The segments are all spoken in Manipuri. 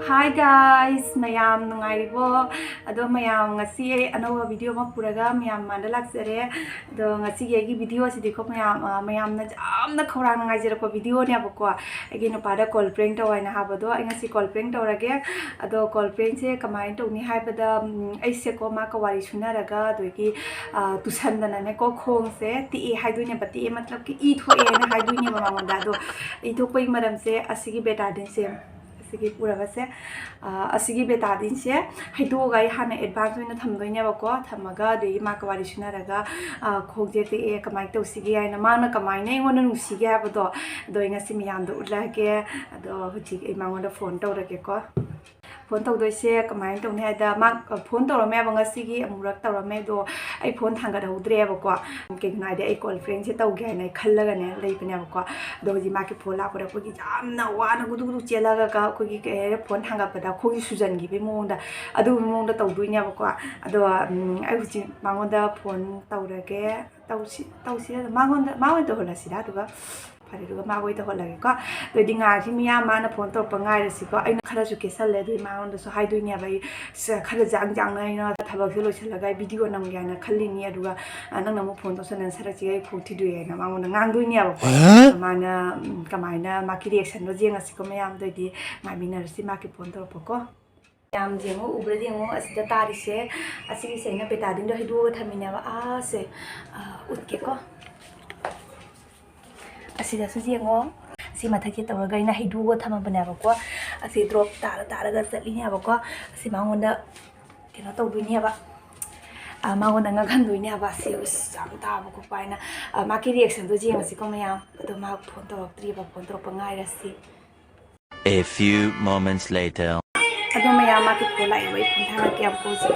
Hi guys, mayam nungaribo. Ado mayam ngasi ano video ma puraga mayam manda laksere. Ado ngasi yegi video si deko mayam na khorang ngai jera ko video ne abko. Agi no pada call prank to waina habado. Ai ngasi call prank to rage. Ado call prank se kamai to ni hai pada ai se ko ma ka wari suna raga do ki tusan dana ne ko khong se ti e hai duine bati e matlab ki e tho e na hai duine ma manda do. E to koi maram se asigi beta din se asigi pura base asigi beta din se haido gai hana advance na thamdoi ne bako thamaga de ma ka wari suna raga khogje te e kamai to sigi ai na ma na kamai nei ngona nu sigi ha bado do inga simi yam do utla ke ado huchi e ma ngona phone to rake ko phone to do se kamai to ne da ma phone to me banga sigi amurak to me do ai phone thanga da udre bako ke nai de ai call friend se to ge nai khallaga ne lei pne bako do ji ma ke phone la ko ko gi jamna wa na gudu gudu chela ga ko gi ke phone thanga pada ko gi sujan gi be mong da adu mong da to du nya bako ado ai huchi ma ngon da phone to rake to si ma ngon to hola si da duga Pariruga Maway to Holaga, the Dinga, Jimia, man upon top of Irisico, I know Karazuki Salad, my own so high doing away, Sir Karazang, Tabakilo Salaga, video Namgana, Kalinia, and Namo Pontos and Sarati, Potidu, and among the Nangunia, Mana, Kamina, Makiri, and Rosina Sicomeam, the Mamina, Simaki Ponto Poco. Yam Jemo, Ubredimo, as the Tari say, as he say, no petadin, the Hidu, Tamina, say, Utkiko. Asida sujengo si mathaki tawraga ina hidugo thamabane bako asi drop taraga chatli ne bako asi mangonda kena tawduini ba mangonda ngakhanduini ba si sam ta bako paina maki reaction do jeng asi ko mayam ado ma phone tawrktri ba phone tawrpa ngai rasi. A few moments later ado mayam maki phola ai wai phone thana kyam ko ji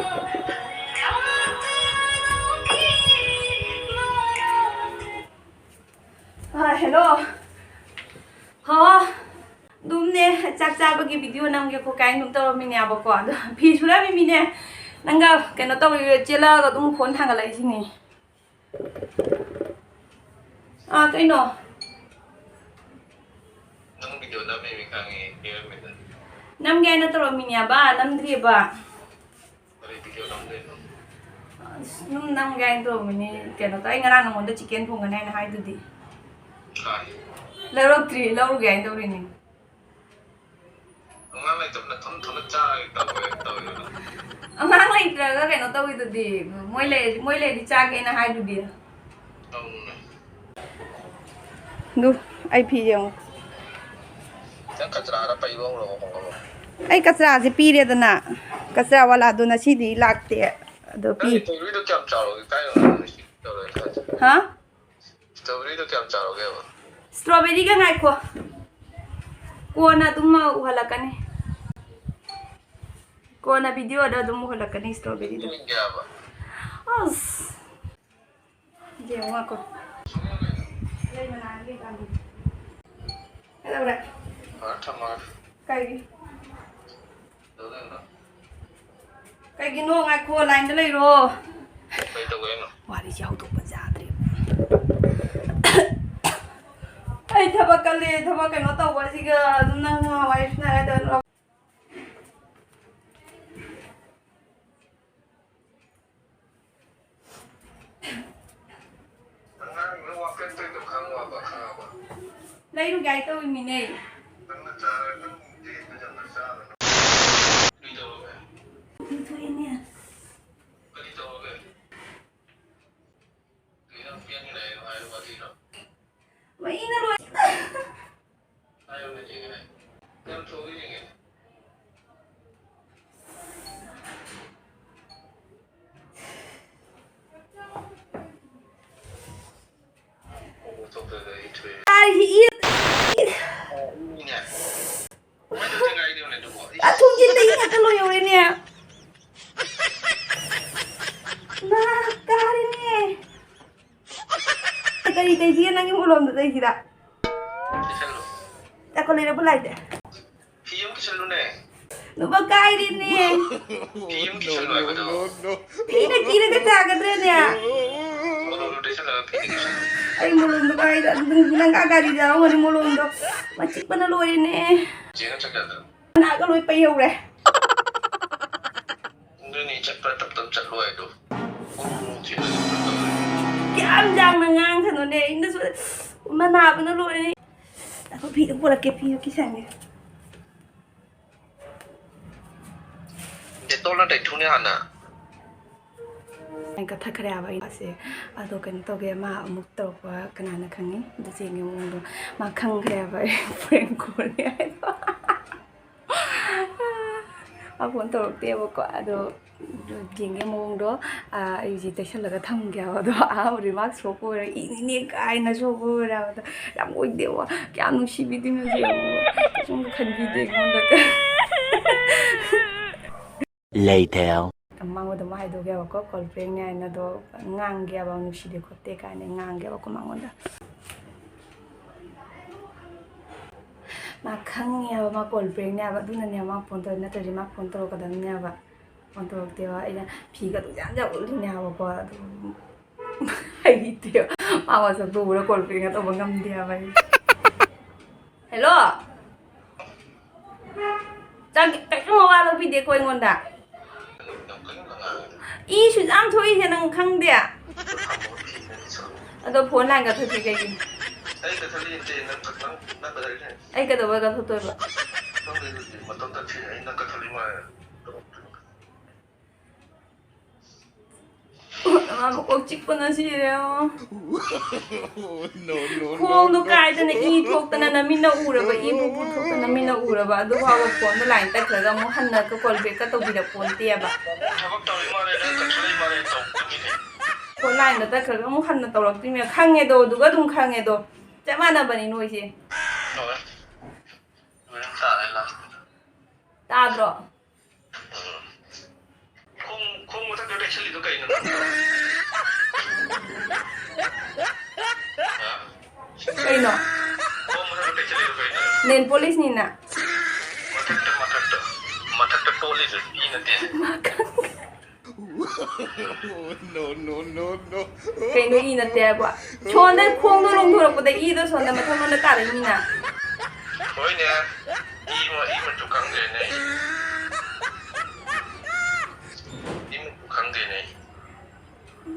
hello. Ha. Dumne chak bagi video nam ke ko kai num to mi ne abako ado phi sura mi ne nanga keno to chela ga dum phone thanga lai sini kai no nang video na mi kangi here me da nam ga na to mi ne ba nam dri ba ari video nam de no num nam ga to mi ne keno to ai ngarang ngon da chicken thong ga na hai du di kai laro 3 laro ga to ri ni ngang lai tapna thon cha ta to yo ngang lai tra ga keno to wi du di moi le di cha ke na hai du di du ai phi jeng chang kachra ra pai bong ro bong ro ai kachra je pi re dana kachra wala do na si di lakte do pi story do kyam cha ro kai ro to ro ha story do kyam cha ro ge ba strawberry ga ngai ko na tum uhala kane ko na video da dum uhala kane strawberry do ge ba as je wa ko le mana le kan di hello ra thama kai do de no kai gi no ngai ko line da lai ro pai to ge no wa ri jau to pa ja tri ai thaba kale thaba ka no ta wa si ga dum nang wa wife na da ngang ro wa ken to khang wa ba kha ba lai ru gai to mi nei nang na cha ra nang ji na ja na sa ra ni to ge tu ni ni to ge ni na pian ni lai ai ro ba ti no ma ina ro ai ro ni ge nem to ge ge ai hi thung jin dei na ka lo yo re ne na ka ri ne kai ji na ngi mo lom da dei ji da ta ko le ra bulai de no ba kai ri ne pi na ki na ka ta ga dre ne ai mo lom da kai da nang ka ga ri da ngani mo lom da ma chik pa na lo ri ne Nãy có lối bay rồi. Đưa này chắc phải tập chặt đuôi được. Cái ăn răng là ngang thật nó này, nó rồi mà nào nó lôi này. Đã có bị được là kẹp phi cái sàn này. Để tôi là để thu này hẳn à? Anh có thật ra vậy sẽ tôi cần tôi cái mà một tổ và cái này là khăng ấy, tôi chỉ nghe một đồ mà khăng ra vậy, friend của này. Phone tổ tiêu quả đồ nhìn cái mông đó gì tới sau là cái thằng kia đó remark số cô rồi ý cái nó số cô rồi làm ôi điều cái anh nó xí bị tim nó gì trong cái khăn gì ngon được Later. mang vào đó hai đứa kia có girlfriend này nó đó ngang kia vào nó xí được cái cái này ngang kia vào có mang vào đó mà khăng nhau mà girlfriend này vào đun này mà phone tổ nó tới mà phone tổ cái đó nhau vào phone tổ tiêu ấy là phi cái đó dám dạo đi nhau vào qua hay tiêu mà vào sập tủ nó girlfriend cái đó bằng ngâm tiêu vậy hello chắc chắc mà vào lúc video coi ngon đã ý sự dám thôi thì năng khăng đi à tôi phone lại cái thôi cái gì Ấy cái thời gian trên nó có đấy này. ấy cái đó cái tôi vậy Không được mà tôi tập thì ấy nó có thời mà mà một cuộc chích con nó gì đấy khuôn nó cài tên này y thuốc tên này mình đâu u rồi vậy y bút thuốc tên này mình đâu u rồi vậy tôi vào một phone nó lại tay khởi ra một hẳn là cái quần cái tôi bị được phone tia vậy phone lại nó tay khởi ra một hẳn là tàu lộc tim khăng nghe đồ đúng cái đúng khăng nghe đồ chắc mà nó bận nuôi gì rồi mình xả lại là ta rồi không có thằng đấy xử lý được cái nữa cái nó không có thằng đấy xử lý được cái nữa nên police nhìn nè mà thật police đi nữa tiền cái nó y nó tè quá cho nên khuôn nó lông thôi rồi y đó xong rồi mà thằng nó cả đấy nhìn nè thôi nè y mà chụp căng cái này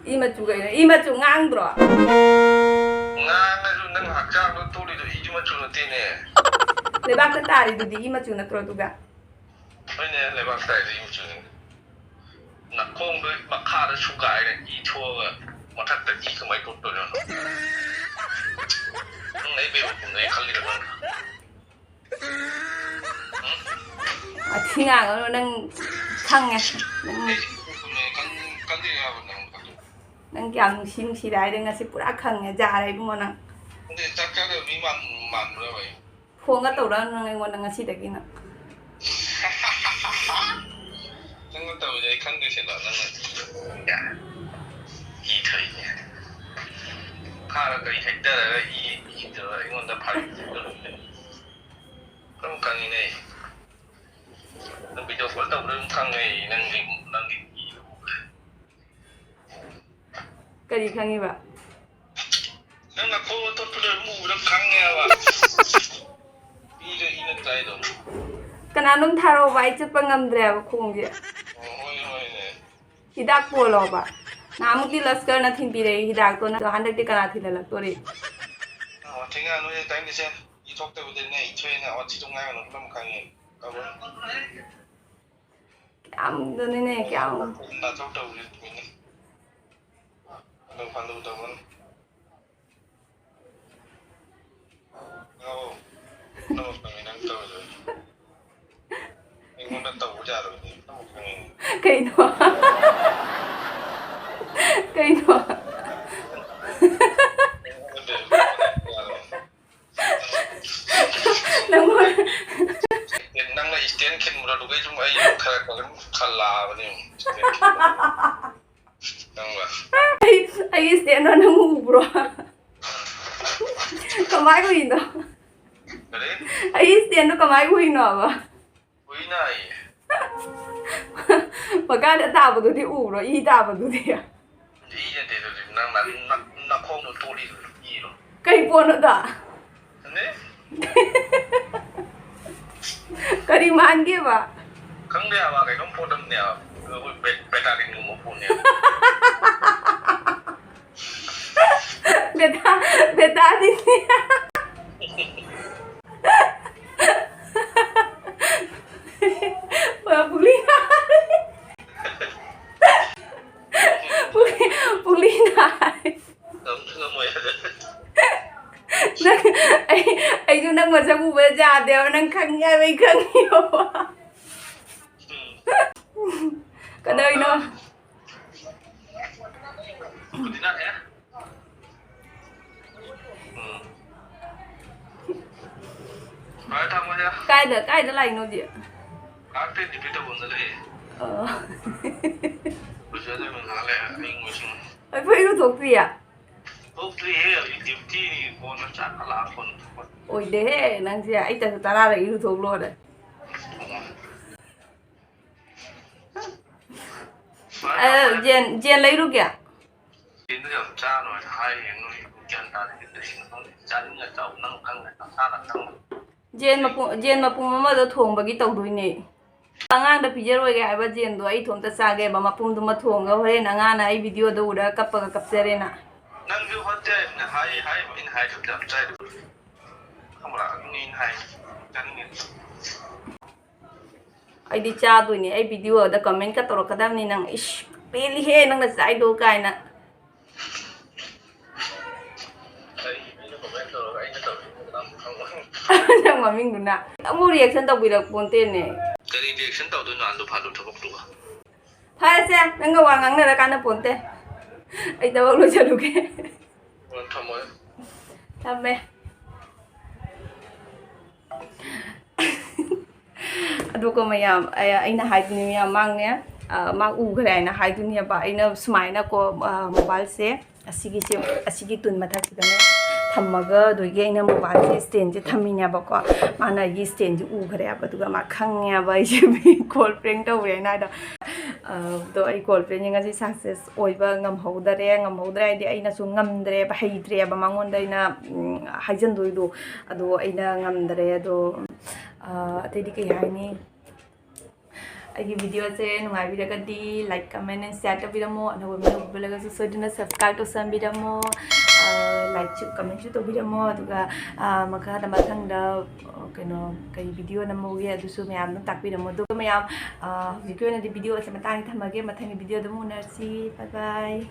y mà chụp ngang rồi ngang cái nâng hạt trang nó tôi đi y mà chụp nó tiền nè lấy bác cái tà đi y mà chụp nó rồi tụi cả thôi nè lấy bác tài đi mà chụp nè không đấy bác khá là chụp cái này y thua mà thật là y cái máy cột rồi nó lấy về một người khăn đi được không thì ngang nó đang khăng nha đang cảm xin xí đấy đang sẽ pura khăng nha già đấy đúng không nào 근데 짝짝이 미만 뭐라 왜? khuôn cái tàu đó ngày ngon đang xí đấy kia nè 생각도 이제 칸 것이 나는 야 이틀이냐 카라가 이 했다가 이 들어 이건 다 발이 그럼 강이네 너 비디오 볼 때도 강에 năng cái gì khăng như vậy 내가 코토를 무를 강해와 이는 짜이도 cái nào nó tharo vậy chứ bằng ngầm đèo khuôn gì 어이네 hidak polo ba namu di laskar na thin pire hidak to na 100 ti kana thila la tori 제가 너의 당기세 이 족대 부대네 이 초에는 어찌 동나가 너무 강해 가보 am do ne kya 나 족대 우리 민네 너 반도 더문 어 너무 강해 난 떨어져 이거는 또 오자로 너무 강해 cái nó cái nó nang mo năng là tiền kinh một lúc ấy chúng ấy khai khai là vậy năng là ai stand nó nang u bro kamai ko ino 그래 ai stand nó kamai ko ino ba quý này mà cái đã tạo vào thì u rồi y tạo vào thì à ý là để rồi năng là nó không được tôi đi rồi gì rồi cái buồn nữa đó đấy Kari mangi ba? Kang dia ba kai nong podam dia. Beta ring mo po niya. Beta din niya. Pulina. Pulina. Mo ya. Ai ju nang mà sao bây giờ đều nang khăng nha với khăng nhiều. Cái đây nó. Kutina ya. Ai tham ya. Cái đó lành nó gì? Arte di beta bunda le. Bây giờ mình nói lại anh ngồi xuống. Ai phải nó thuộc gì à? Thuộc gì hết, đi đi con nó chả là con. Ôi đế, năng gì à? Ai ta ra là nó thuộc luôn đấy. Jen lấy được kìa. Jen nó làm cha rồi, hai nó kiện ta thì để nó cha những người cháu năng căng này, ta là căng. Jen mà pum mà đó thùng bagi tàu đuôi nè. Angang da pije roi ga ba jen do ai thom ta sa ge ba ma pum du ma thong ga hore na nga na ai video do da kap ga kap sere na. Nang view hote na hai in hai chụp làm trai. Không là in hai chân ni. Ai di cha đuôi nè ai video da comment ka toro kadam ni nang ish peli he nang na sai do kai na. Nang ma ming na. Amu reaction tau bi da ponte ne. Cái reaction tao tôi nói lúc thằng thằng bốc Hai se nang ga wangang na ka na ponte. Ai tawag lo cha luke. Còn thằng mới. Tame. Aduko mayam aina haiduni miyam mangne mang ugre aina haiduni ba aina sumaina ko mobile se asigi tun mathak sidane thammaga doige aina mobile se stand je thamina ba ko mana gi stand je ugre ba duga ma khangya ba je bi call prank to re na da do ai call prank nga ji success oiba ngam hodare di aina su ngamdre ba haidre ba mangon daina haijan doido ado aina ngamdre do atedi kai haini ai video se nungai video kadi like comment and share to bidamo anawa menu belaga su sodina subscribe to sam bidamo like chu comment chu to bidamo aduga maka da mathang da keno kai video na mo ye adusu mayam na tak bidamo do mayam video na di video se matang thamage mathang video da mo narsi bye bye